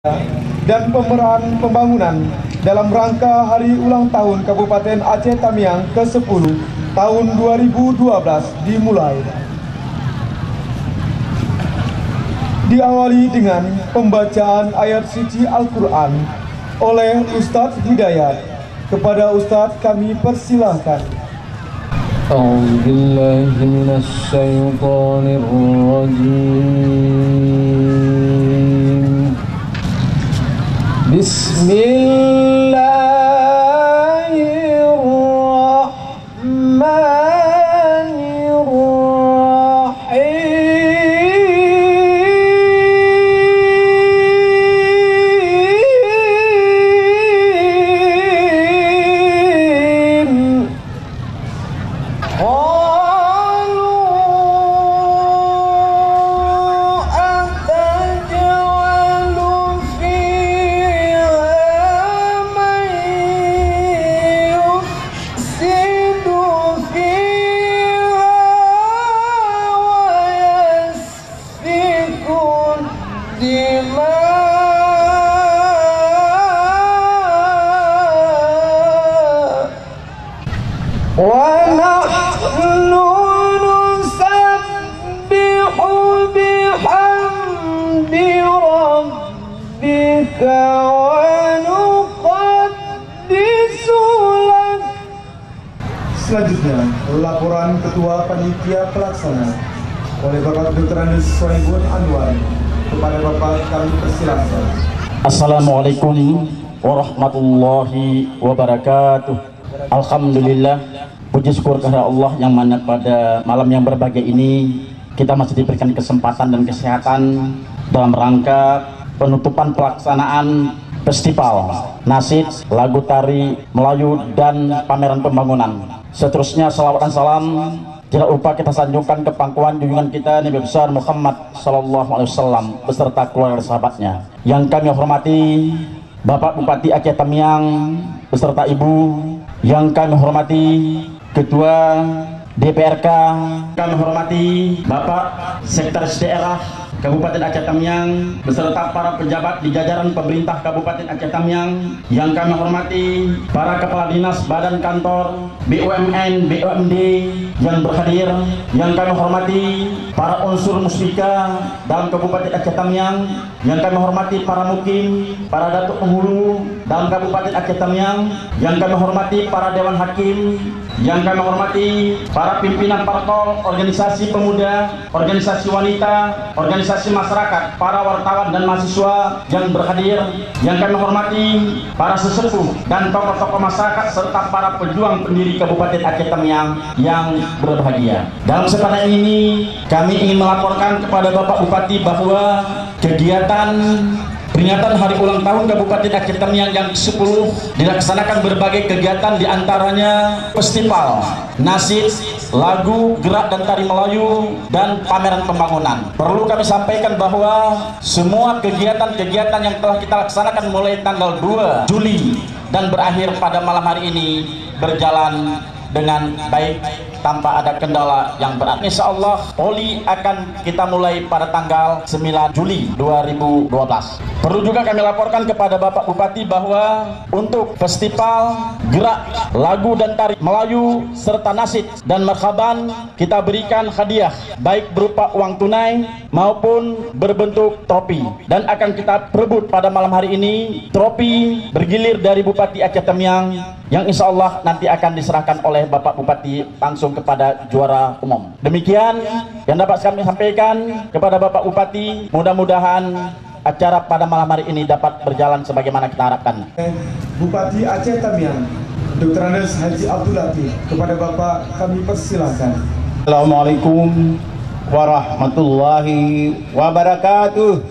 dan Pemerahan Pembangunan dalam rangka Hari Ulang Tahun Kabupaten Aceh Tamiang ke-10 tahun 2012 dimulai. Diawali dengan pembacaan ayat suci Al-Quran oleh Ustadz Hidayat. Kepada Ustadz kami persilahkan. A'udzubillahi minasyaitonir rajim. Selanjutnya, laporan Ketua Panitia Pelaksana oleh Bapak Dr. Andes Soebun Anwar. Kepada Bapak kami persilahkan. Assalamualaikum warahmatullahi wabarakatuh. Alhamdulillah, puji syukur kepada Allah yang mana pada malam yang berbahagia ini kita masih diberikan kesempatan dan kesehatan dalam rangka penutupan pelaksanaan festival nasid, lagu tari Melayu dan pameran pembangunan. Seterusnya salawat dan salam tidak lupa kita sanjungkan ke pangkuan junjungan kita Nabi besar Muhammad SAW beserta keluarga sahabatnya. Yang kami hormati Bapak Bupati Aceh Tamiang beserta Ibu, yang kami hormati Ketua DPRK, kami hormati Bapak Sekretaris Daerah Kabupaten Aceh Tamiang beserta para pejabat di jajaran pemerintah Kabupaten Aceh Tamiang, yang kami hormati para kepala dinas, badan kantor, BUMN, BUMD yang berhadir, yang kami hormati para unsur musbika dalam Kabupaten Aceh Tamiang, yang kami hormati para mukim, para datuk penghulu dalam Kabupaten Aceh Tamiang, yang kami hormati para dewan hakim, yang kami hormati para pimpinan parpol, organisasi pemuda, organisasi wanita, organisasi masyarakat, para wartawan dan mahasiswa yang berhadir, yang kami hormati para sesepuh dan tokoh-tokoh masyarakat serta para pejuang pendiri Kabupaten Aceh Tamiang yang berbahagia. Dalam kesempatan ini kami ingin melaporkan kepada Bapak Bupati bahwa kegiatan peringatan Hari Ulang Tahun Kabupaten Aceh Tamiang yang ke-10 dilaksanakan berbagai kegiatan, diantaranya festival nasid, lagu, gerak dan tari Melayu, dan pameran pembangunan. Perlu kami sampaikan bahwa semua kegiatan-kegiatan yang telah kita laksanakan mulai tanggal 2 Juli dan berakhir pada malam hari ini berjalan dengan baik tanpa ada kendala yang berat. Insya Allah Poli akan kita mulai pada tanggal 9 Juli 2012. Perlu juga kami laporkan kepada Bapak Bupati bahwa untuk festival gerak, lagu dan tari Melayu serta nasid dan marhaban kita berikan hadiah baik berupa uang tunai maupun berbentuk trofi, dan akan kita perebut pada malam hari ini trofi bergilir dari Bupati Aceh Tamiang yang insya Allah nanti akan diserahkan oleh Bapak Bupati langsung kepada juara umum. Demikian yang dapat kami sampaikan kepada Bapak Bupati. Mudah-mudahan acara pada malam hari ini dapat berjalan sebagaimana kita harapkan. Bupati Aceh Tamiang Dr. Andes Haji Abdul Latif, kepada Bapak kami persilahkan. Assalamualaikum warahmatullahi wabarakatuh.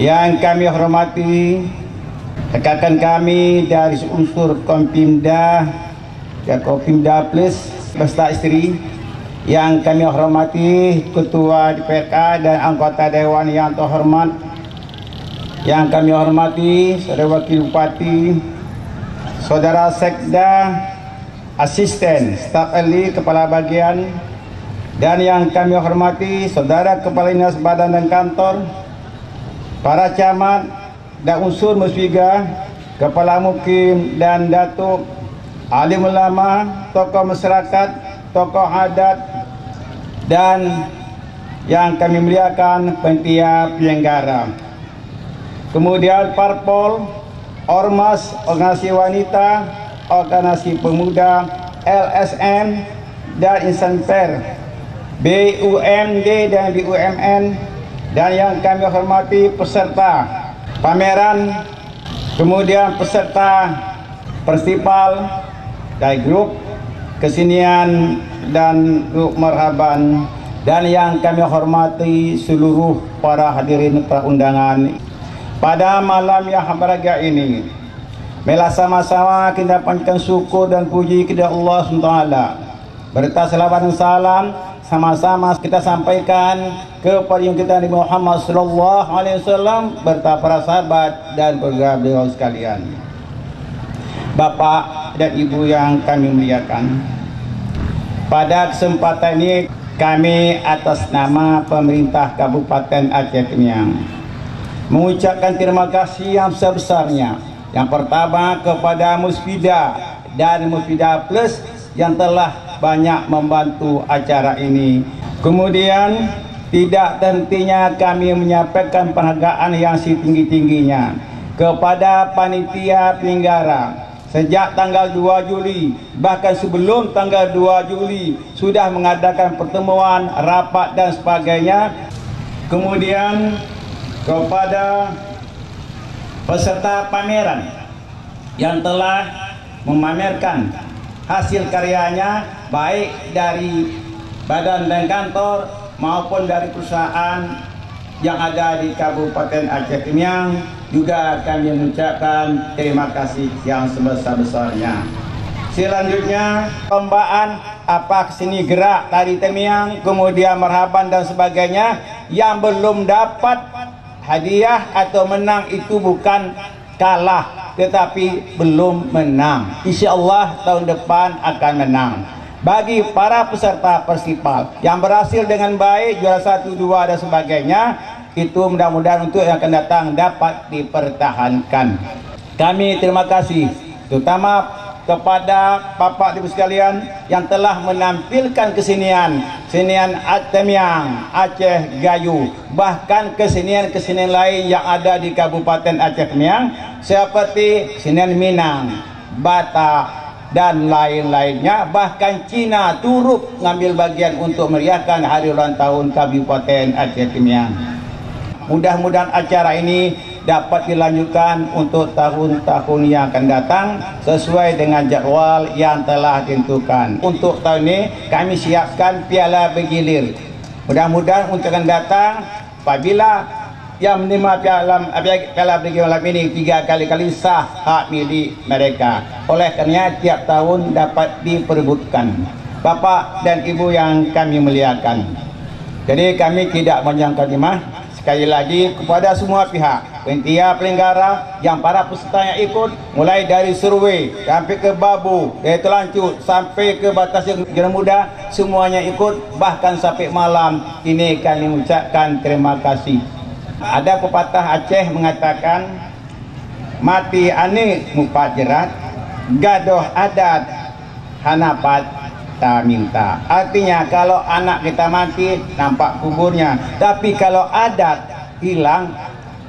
Yang kami hormati rekan kami dari unsur Kompimda ya, Kompimda Plus beserta istri, yang kami hormati Ketua DPRK dan anggota Dewan yang terhormat, yang kami hormati Saudara Wakil Bupati, Saudara Sekda, Asisten, Staf ahli, Kepala Bagian, dan yang kami hormati Saudara Kepala Dinas Badan dan Kantor, para camat, dan unsur musbigah, kepala mukim dan datuk, alim ulama, tokoh masyarakat, tokoh adat, dan yang kami muliakan panitia penyelenggara. Kemudian parpol, ormas, organisasi wanita, organisasi pemuda, LSM dan insan per, BUMD dan BUMN, dan yang kami hormati peserta pameran, kemudian peserta festival dari grup kesenian dan grup marhaban, dan yang kami hormati seluruh para hadirin perundangan pada malam yang berbahagia ini. Marilah sama-sama kita panjatkan syukur dan puji kepada Allah SWT. Berita selawat dan salam sama-sama kita sampaikan kepada yang kita Nabi Muhammad SAW, berta para sahabat dan keluarga beliau sekalian. Bapak dan Ibu yang kami muliakan, pada kesempatan ini kami atas nama pemerintah Kabupaten Aceh Tamiang mengucapkan terima kasih yang sebesar-besarnya. Yang pertama kepada Musfida dan Musfida Plus yang telah banyak membantu acara ini. Kemudian tidak hentinya kami menyampaikan penghargaan yang setinggi-tingginya kepada panitia penyelenggara. Sejak tanggal 2 Juli, bahkan sebelum tanggal 2 Juli sudah mengadakan pertemuan, rapat dan sebagainya. Kemudian kepada peserta pameran yang telah memamerkan hasil karyanya, baik dari badan dan kantor maupun dari perusahaan yang ada di Kabupaten Aceh Tamiang, juga kami mengucapkan terima kasih yang sebesar-besarnya. Selanjutnya perlombaan apa seni gerak tari Tamiang, kemudian marhaban dan sebagainya, yang belum dapat hadiah atau menang itu bukan kalah, tetapi belum menang. InsyaAllah tahun depan akan menang. Bagi para peserta festival yang berhasil dengan baik, juara 1, 2 dan sebagainya, itu mudah-mudahan untuk yang akan datang dapat dipertahankan. Kami terima kasih terutama kepada Bapak Ibu sekalian yang telah menampilkan kesenian Tamiang, Aceh Gayo, bahkan kesenian-kesenian lain yang ada di Kabupaten Aceh Tamiang seperti kesenian Minang, Batak dan lain-lainnya. Bahkan Cina turut mengambil bagian untuk meriahkan hari ulang tahun Kabupaten Aceh Tamiang. Mudah-mudahan acara ini dapat dilanjutkan untuk tahun-tahun yang akan datang sesuai dengan jadwal yang telah ditentukan. Untuk tahun ini kami siapkan piala bergilir. Mudah-mudahan untuk akan datang apabila yang menerima piala bergilir malam ini 3 kali sah hak milik mereka. Oleh kerana tiap tahun dapat diperebutkan. Bapak dan Ibu yang kami muliakan, jadi kami tidak menyangka lima. Sekali lagi kepada semua pihak, panitia penyelenggara, yang para peserta yang ikut, mulai dari Serwe sampai ke Babu, dari Telanjut sampai ke batas yang Jalan Muda, semuanya ikut, bahkan sampai malam ini kami mengucapkan terima kasih. Ada pepatah Aceh mengatakan, mati ane mupat jerat, gadoh adat hanapat tak minta. Artinya kalau anak kita mati nampak kuburnya, tapi kalau adat hilang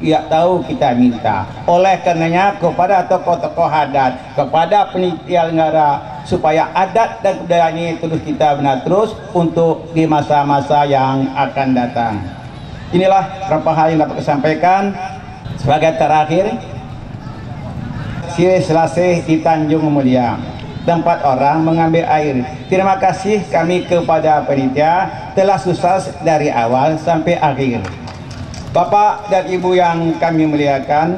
ya tahu kita minta. Oleh karenanya kepada tokoh-tokoh adat, kepada panitia negara, supaya adat dan budaya ini terus kita benar terus untuk di masa-masa yang akan datang. Inilah beberapa hal yang dapat saya sampaikan. Sebagai terakhir, Sirih Selasih di Tanjung Mulia, tempat orang mengambil air. Terima kasih kami kepada panitia telah sukses dari awal sampai akhir. Bapak dan Ibu yang kami muliakan,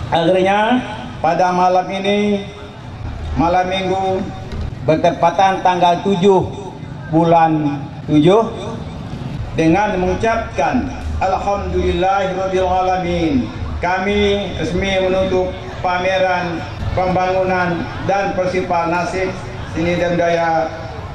akhirnya pada malam ini, malam Minggu bertepatan tanggal 7 bulan 7, dengan mengucapkan Alhamdulillahirabbil alamin, kami resmi menutup pameran pembangunan dan festival nasib seni dan budaya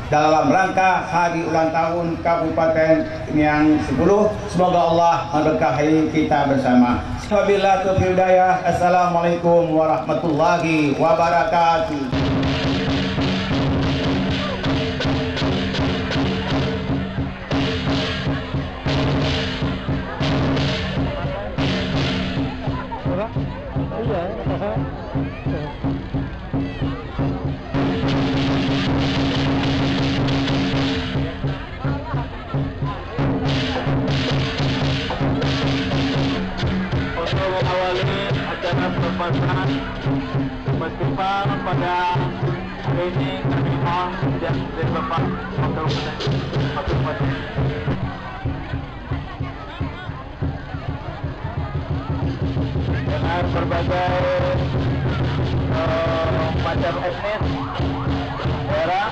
dalam rangka hari ulang tahun Kabupaten yang 10. Semoga Allah memberkahi kita bersama. Wabillahi taufiq hidayah. Assalamualaikum warahmatullahi wabarakatuh. Perpasangan festival pada hari ini kami mohon dari Bapak Wakil dengan berbagai macam etnis daerah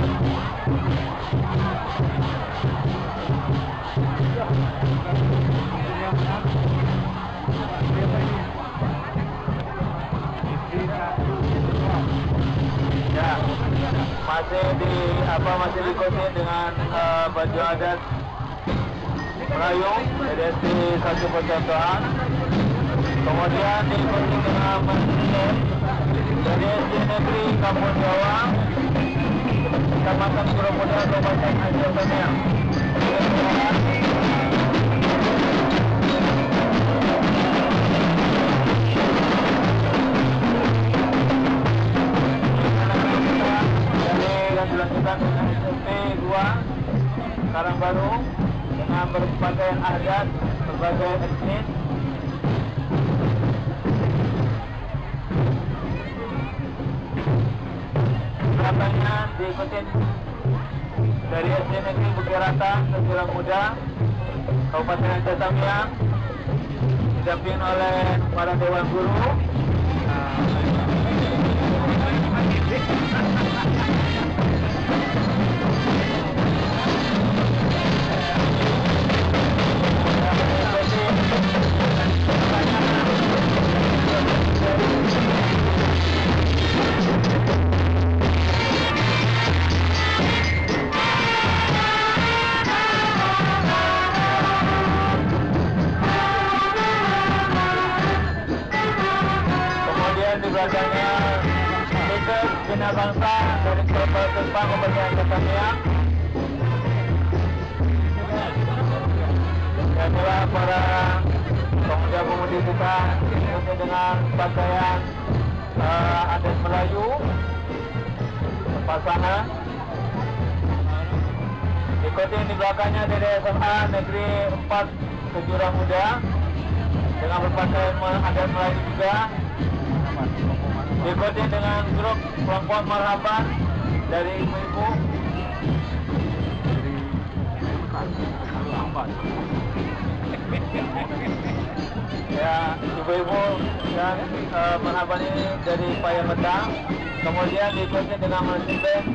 masih diikuti dengan baju adat Melayu dari satu persatuan, kemudian diikuti dengan masjid dari SD Negeri Kampung Jawa Kecamatan Suramada Kabupaten Aceh Tamiang. Dilanjutkan dengan SMP 2 Karangbaru dengan berbagai adat, berbagai etnis. Katanya diikuti dari SD Negeri Bukit Rata, Sejurang Muda, Kabupaten Aceh Tamiang, didampingi oleh para dewan guru. Di belakangnya Leader Bina Bangsa dari Kabupaten Aceh Tamiang. Dan inilah para pemuda-pemudi kita dengan pakaian adat Melayu pasangan. Ikuti di belakangnya dari SMA Negeri 4 Sejurang Muda dengan berpakaian adat Melayu juga. Diikuti dengan grup kelompok marhaban dari ibu-ibu. Ya, ibu-ibu dan marhaban ini dari Payang Betang. Kemudian diikuti dengan musik band